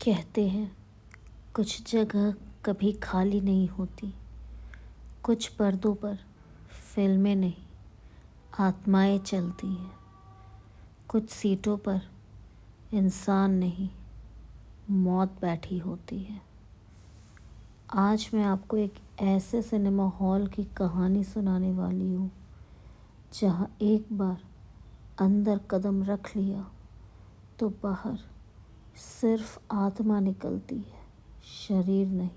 कहते हैं कुछ जगह कभी खाली नहीं होती, कुछ पर्दों पर फिल्में नहीं आत्माएं चलती हैं, कुछ सीटों पर इंसान नहीं मौत बैठी होती है। आज मैं आपको एक ऐसे सिनेमा हॉल की कहानी सुनाने वाली हूँ जहाँ एक बार अंदर कदम रख लिया तो बाहर सिर्फ आत्मा निकलती है, शरीर नहीं।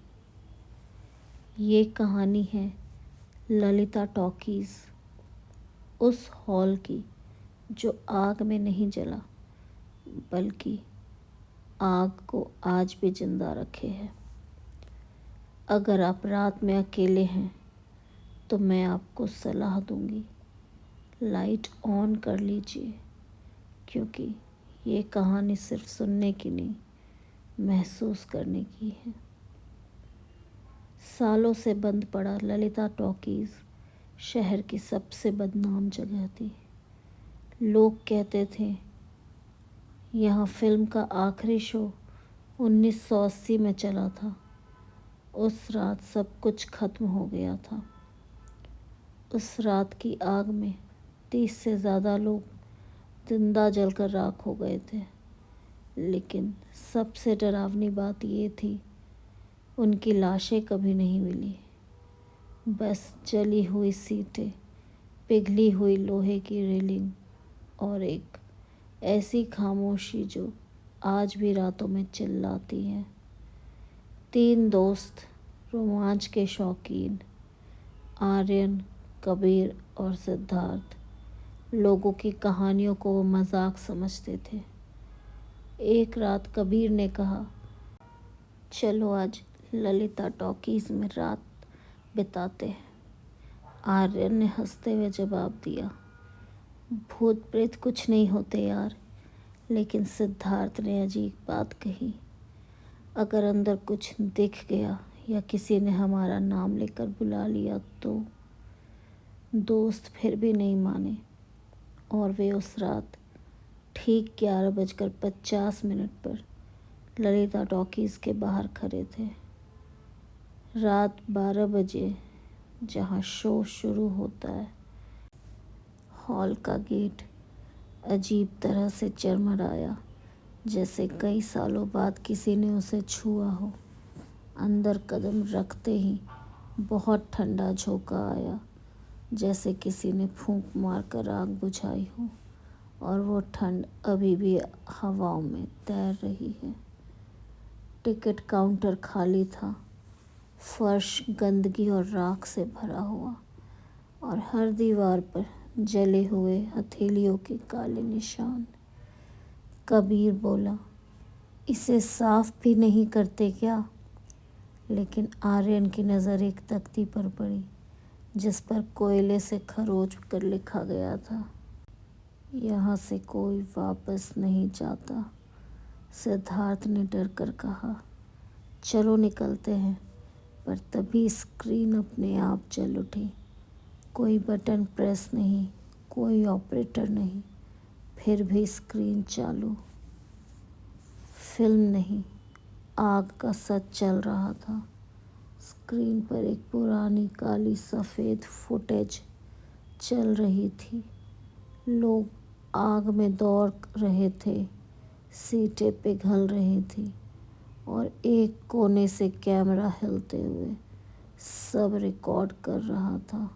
ये कहानी है ललिता टॉकीज़, उस हॉल की जो आग में नहीं जला बल्कि आग को आज भी जिंदा रखे है। अगर आप रात में अकेले हैं तो मैं आपको सलाह दूंगी, लाइट ऑन कर लीजिए, क्योंकि ये कहानी सिर्फ सुनने की नहीं, महसूस करने की है। सालों से बंद पड़ा ललिता टॉकीज़ शहर की सबसे बदनाम जगह थी। लोग कहते थे यहाँ फिल्म का आखिरी शो 1980 में चला था। उस रात सब कुछ खत्म हो गया था। उस रात की आग में 30 से ज़्यादा लोग जिंदा जलकर राख हो गए थे। लेकिन सबसे डरावनी बात ये थी, उनकी लाशें कभी नहीं मिली। बस जली हुई सीटें, पिघली हुई लोहे की रेलिंग और एक ऐसी खामोशी जो आज भी रातों में चिल्लाती है। 3 दोस्त, रोमांच के शौकीन, आर्यन, कबीर और सिद्धार्थ, लोगों की कहानियों को वो मजाक समझते थे। एक रात कबीर ने कहा, चलो आज ललिता टॉकीज़ में रात बिताते हैं। आर्यन ने हंसते हुए जवाब दिया, भूत प्रेत कुछ नहीं होते यार। लेकिन सिद्धार्थ ने अजीब बात कही, अगर अंदर कुछ दिख गया या किसी ने हमारा नाम लेकर बुला लिया तो। दोस्त फिर भी नहीं माने और वे उस रात ठीक 11:50 पर ललिता टॉकीज़ के बाहर खड़े थे। रात 12 बजे जहाँ शो शुरू होता है, हॉल का गेट अजीब तरह से चरमराया, जैसे कई सालों बाद किसी ने उसे छुआ हो। अंदर कदम रखते ही बहुत ठंडा झोंका आया, जैसे किसी ने फूंक मारकर आग बुझाई हो, और वो ठंड अभी भी हवाओं में तैर रही है। टिकट काउंटर खाली था, फर्श गंदगी और राख से भरा हुआ, और हर दीवार पर जले हुए हथेलियों के काले निशान। कबीर बोला, इसे साफ भी नहीं करते क्या? लेकिन आर्यन की नज़र एक तख्ती पर पड़ी जिस पर कोयले से खरोच कर लिखा गया था, यहाँ से कोई वापस नहीं जाता। सिद्धार्थ ने डर कर कहा, चलो निकलते हैं। पर तभी स्क्रीन अपने आप जल उठी। कोई बटन प्रेस नहीं, कोई ऑपरेटर नहीं, फिर भी स्क्रीन चालू। फिल्म नहीं, आग का सच चल रहा था। स्क्रीन पर एक पुरानी काली सफ़ेद फुटेज चल रही थी। लोग आग में दौड़ रहे थे, सीटें पिघल रही थी, और एक कोने से कैमरा हिलते हुए सब रिकॉर्ड कर रहा था।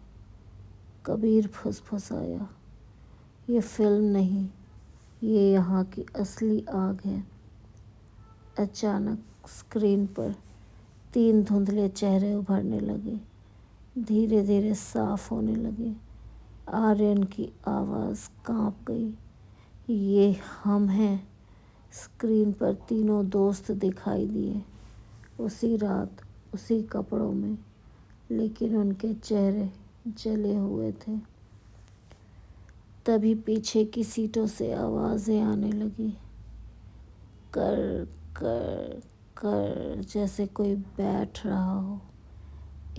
कबीर फुसफुसाया, ये फिल्म नहीं, ये यहाँ की असली आग है। अचानक स्क्रीन पर 3 धुंधले चेहरे उभरने लगे, धीरे धीरे साफ होने लगे। आर्यन की आवाज़ कांप गई, ये हम हैं। स्क्रीन पर तीनों दोस्त दिखाई दिए, उसी रात, उसी कपड़ों में, लेकिन उनके चेहरे जले हुए थे। तभी पीछे की सीटों से आवाज़ें आने लगी, कर कर कर, जैसे कोई बैठ रहा हो।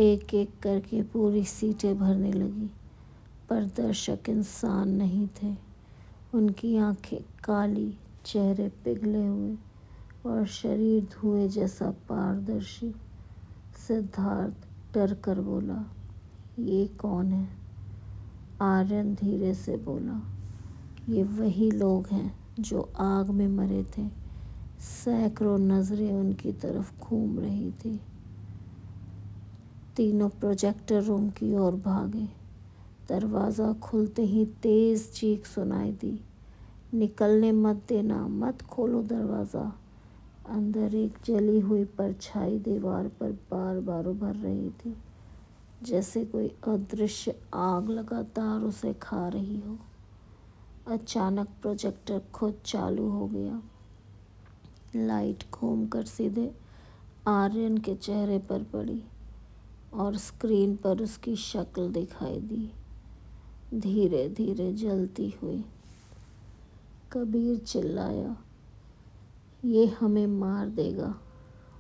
एक एक करके पूरी सीटें भरने लगी, पर दर्शक इंसान नहीं थे। उनकी आंखें काली, चेहरे पिघले हुए, और शरीर धुएं जैसा पारदर्शी। सिद्धार्थ डर कर बोला, ये कौन है? आर्यन धीरे से बोला, ये वही लोग हैं जो आग में मरे थे। सैकड़ों नजरें उनकी तरफ घूम रही थी। तीनों प्रोजेक्टर रूम की ओर भागे। दरवाज़ा खुलते ही तेज चीख सुनाई दी, निकलने मत देना, मत खोलो दरवाज़ा। अंदर एक जली हुई परछाई दीवार पर बार बार उभर रही थी, जैसे कोई अदृश्य आग लगातार उसे खा रही हो। अचानक प्रोजेक्टर खुद चालू हो गया। लाइट घूमकर सीधे आर्यन के चेहरे पर पड़ी और स्क्रीन पर उसकी शक्ल दिखाई दी, धीरे धीरे जलती हुई। कबीर चिल्लाया, ये हमें मार देगा।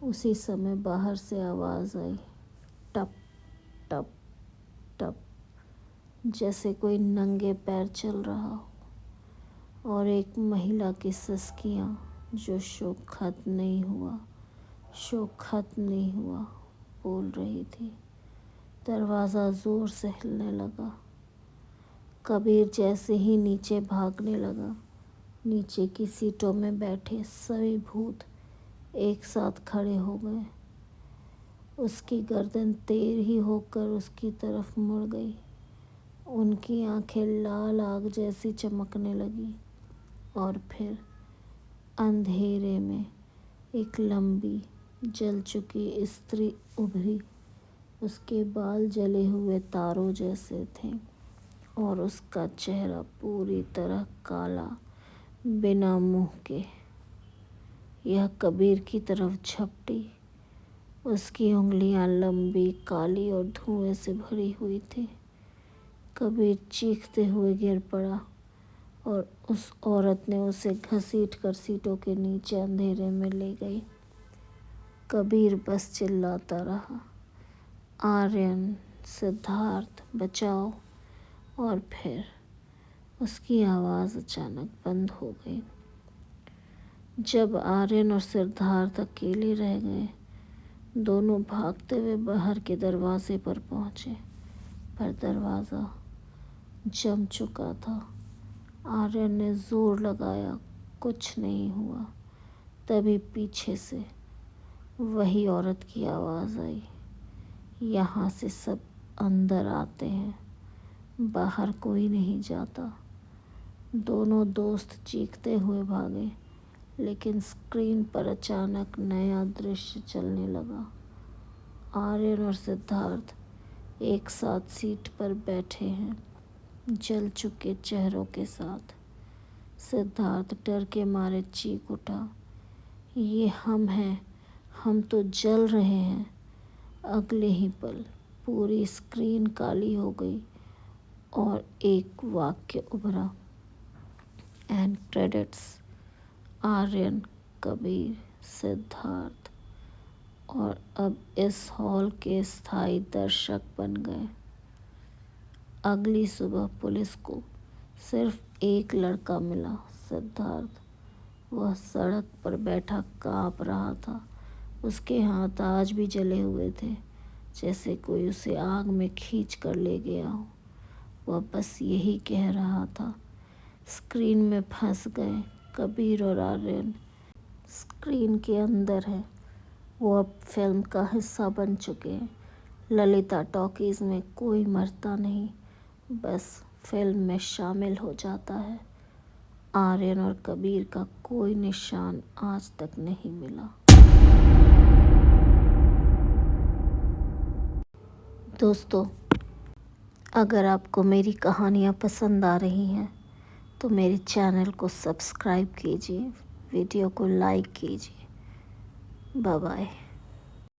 उसी समय बाहर से आवाज़ आई, टप टप टप, जैसे कोई नंगे पैर चल रहा हो, और एक महिला की सिसकियाँ, जो शो खत्म नहीं हुआ, शो खत्म नहीं हुआ, बोल रही थी। दरवाज़ा ज़ोर से हिलने लगा। कबीर जैसे ही नीचे भागने लगा, नीचे की सीटों में बैठे सभी भूत एक साथ खड़े हो गए। उसकी गर्दन तेर ही होकर उसकी तरफ मुड़ गई। उनकी आंखें लाल आग जैसी चमकने लगी और फिर अंधेरे में एक लंबी जल चुकी स्त्री उभरी। उसके बाल जले हुए तारों जैसे थे और उसका चेहरा पूरी तरह काला, बिना मुंह के। यह कबीर की तरफ झपटी। उसकी उंगलियां लंबी, काली और धुएं से भरी हुई थी। कबीर चीखते हुए गिर पड़ा और उस औरत ने उसे घसीट कर सीटों के नीचे अंधेरे में ले गई। कबीर बस चिल्लाता रहा, आर्यन, सिद्धार्थ, बचाओ। और फिर उसकी आवाज़ अचानक बंद हो गई। जब आर्यन और सिद्धार्थ अकेले रह गए, दोनों भागते हुए बाहर के दरवाजे पर पहुंचे, पर दरवाज़ा जम चुका था। आर्यन ने जोर लगाया, कुछ नहीं हुआ। तभी पीछे से वही औरत की आवाज़ आई, यहाँ से सब अंदर आते हैं, बाहर कोई नहीं जाता। दोनों दोस्त चीखते हुए भागे, लेकिन स्क्रीन पर अचानक नया दृश्य चलने लगा। आर्यन और सिद्धार्थ एक साथ सीट पर बैठे हैं, जल चुके चेहरों के साथ। सिद्धार्थ डर के मारे चीख उठा, ये हम हैं, हम तो जल रहे हैं। अगले ही पल पूरी स्क्रीन काली हो गई और एक वाक्य उभरा, एंड क्रेडिट्स, आर्यन, कबीर, सिद्धार्थ, और अब इस हॉल के स्थायी दर्शक बन गए। अगली सुबह पुलिस को सिर्फ एक लड़का मिला, सिद्धार्थ। वह सड़क पर बैठा काँप रहा था। उसके हाथ आज भी जले हुए थे, जैसे कोई उसे आग में खींच कर ले गया हो। वह बस यही कह रहा था, स्क्रीन में फंस गए। कबीर और आर्यन स्क्रीन के अंदर है, वो अब फिल्म का हिस्सा बन चुके हैं। ललिता टॉकीज़ में कोई मरता नहीं, बस फिल्म में शामिल हो जाता है। आर्यन और कबीर का कोई निशान आज तक नहीं मिला। दोस्तों, अगर आपको मेरी कहानियाँ पसंद आ रही हैं तो मेरे चैनल को सब्सक्राइब कीजिए, वीडियो को लाइक कीजिए। Bye bye.